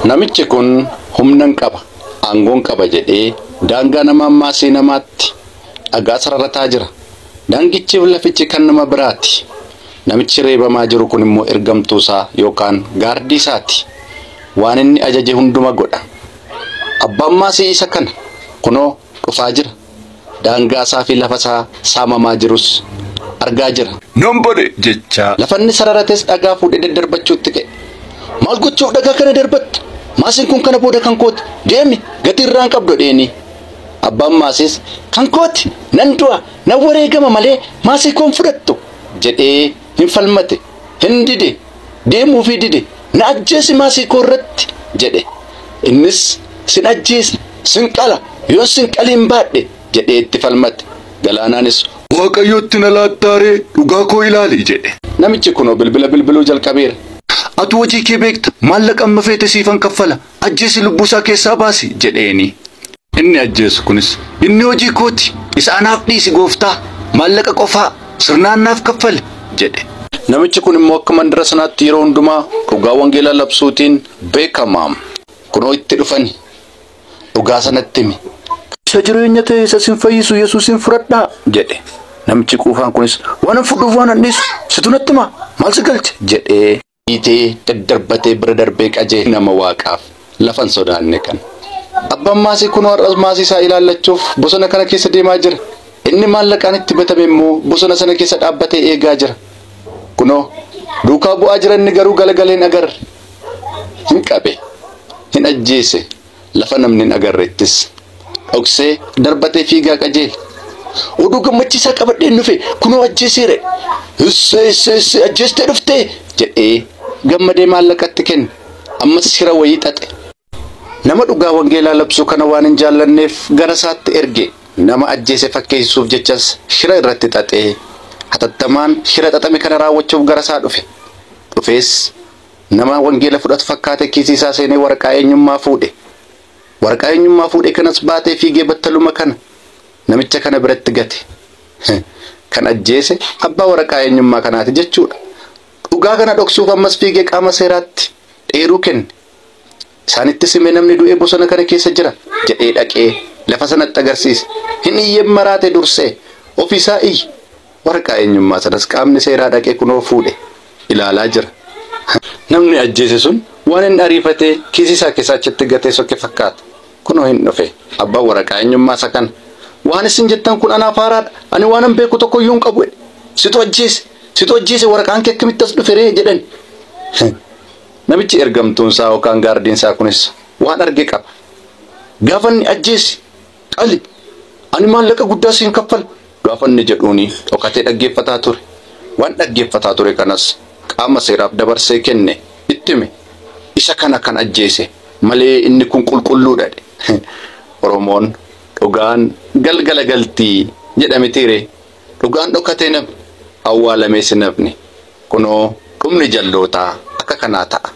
Namichi kun humnan qaba, aangoon qaba jedhee daangaa nama ammaasii namaatti dhagaa sararataa jira. Daangichi lafichi kan nama biraati. Namichi reebamaa jiru kun immoo ergamtuusaa yookaan gaardii isaati. Waan inni ajaje hunduma godha. Abbaan maasii isa kana kunoo dhufaa jira. Daangaa isaa fi lafa isaa saamamaa jirus argaa jira. Nambode jecha lafanni sararates dhagaa fuudhee daddarbachuutti ka'e. Maal gochuuf dhagaa kana darbattu? Maasiin kun kana booda kan kooti. Deemi gatii irraan qabdu dheeni. Abbaan maasiis kan kooti nan du'a nan wareegama malee maasii koon fudhattu jedhee hin falmate. Hin dide deemuu fi dide na ajjeesi maasii koo irratti jedhe. Innis sin ajjeesa sin qala yoo sin qaliin baadhe jedhee itti falmate. Galaanaanis Waaqayyootti na laattaaree dhugaa koo ilaali jedhe. Namichi kunoo bilbiluu jalqabeera. Ati hojii kee beekta maallaqa amma feete siifan kaffala ajjeesi lubbuusaa keessaa baasi jedheeni. Inni ajjeesu kunis inni hojii kooti isa anaaf dhiisi gooftaa maallaqa qofaa sirnaan naaf kaffale jedhe. Namichi kun immoo akka mandara sanaatti yeroo hundumaa dhugaa wangeelaa labsuutiin beekama. Kunoo itti dhufani dhugaa sanatti himi. Isa jireenya ta'e isa sin fayyisu Yesuusin fudhadhaa jedhe. Namichi quufaan kunis waan fudhuuf waan annisu situ natti himaa maal si galche jedhee dhiitee daddarbatee bira darbee qajeele nama waaqaaf lafan sodaanne kan. Abbaan maasii kun har'as maasii isaa ilaallachuuf bosona kana keessa deemaa jira. Inni maallaqaan itti bitame immoo bosona sana keessa dhaabbatee eegaa jira. Kunoo duukaa bu'aa jira inni garuu galagaleen agarre. Hin qabe hin ajjeese lafa namni hin agarrettis dhoksee darbatee fiigaa qajeele. Oduu gammachiisaa qabadheen dhufe kunoo ajjeeseere. Hissee ajjeestee dhuftee jedhee gammadee maallaqatti kenne. Ammas shira wayii xaxe. Nama dhugaa wangeelaa labsuu kana waan hin jaallanneef gara isaatti erge. Nama ajjeese fakkeessuuf jechas shira irratti xaxee hatattamaan shira xaxame kana raawwachuuf gara isaa dhufe. Dhufees nama wangeela fudhatu fakkaate kiisii isaa seenee waraqaa eenyummaa fuudhe. Waraqaa eenyummaa fuudhe kanas baatee fiigee battaluma kana namicha kana biratti gate. Kan ajjeese abbaa waraqaa eenyummaa kanaati jechuudha. Dhugaa kana dhoksuuf ammas fiigee qaama seeraatti dheeruu kenne. Isaanitti simee namni du'ee bosona kana keessa jira jedhee dhaqee lafa sanatti agarsiise. Hin iyyeen maraate dursee ofiisaa iyyi. Waraqaa eenyummaa sanas qaamni seeraa dhaqee kunoo fuudhe ilaalaa jira. Namni ajjeese sun waan hin ariifatee kiisii isaa keessaa achitti gatee sokke fakkaata. Kunoo hin dhufe abbaan waraqaa eenyummaa isa kana. Waan isin jettan kun anaaf haaraadha. Ani waan hin beeku tokko iyyuu hin qabu. Situ ajjeese waraqaan kee akkamitti as dhufe ree jedhan. Namichi ergamtuun isaa yookaan gaardiin isaa kunis waan arge qaba. Gaafa inni ajjeese qali ani maallaqa guddaa siin kaffala. Gaafa inni jedhuuni dhokatee dhaggeeffataa ture. Waan dhaggeeffataa ture kanas qaama seeraaf dabarsee kenne itti hime. Isa kana kan ajjeese malee inni kun qulqulluudha. Oromoon dhugaan galgala galtii jedhame tiree dhugaan dhokatee namni awwaalamee sinafni kunoo dhumni jallootaa akka kanaa ta'a.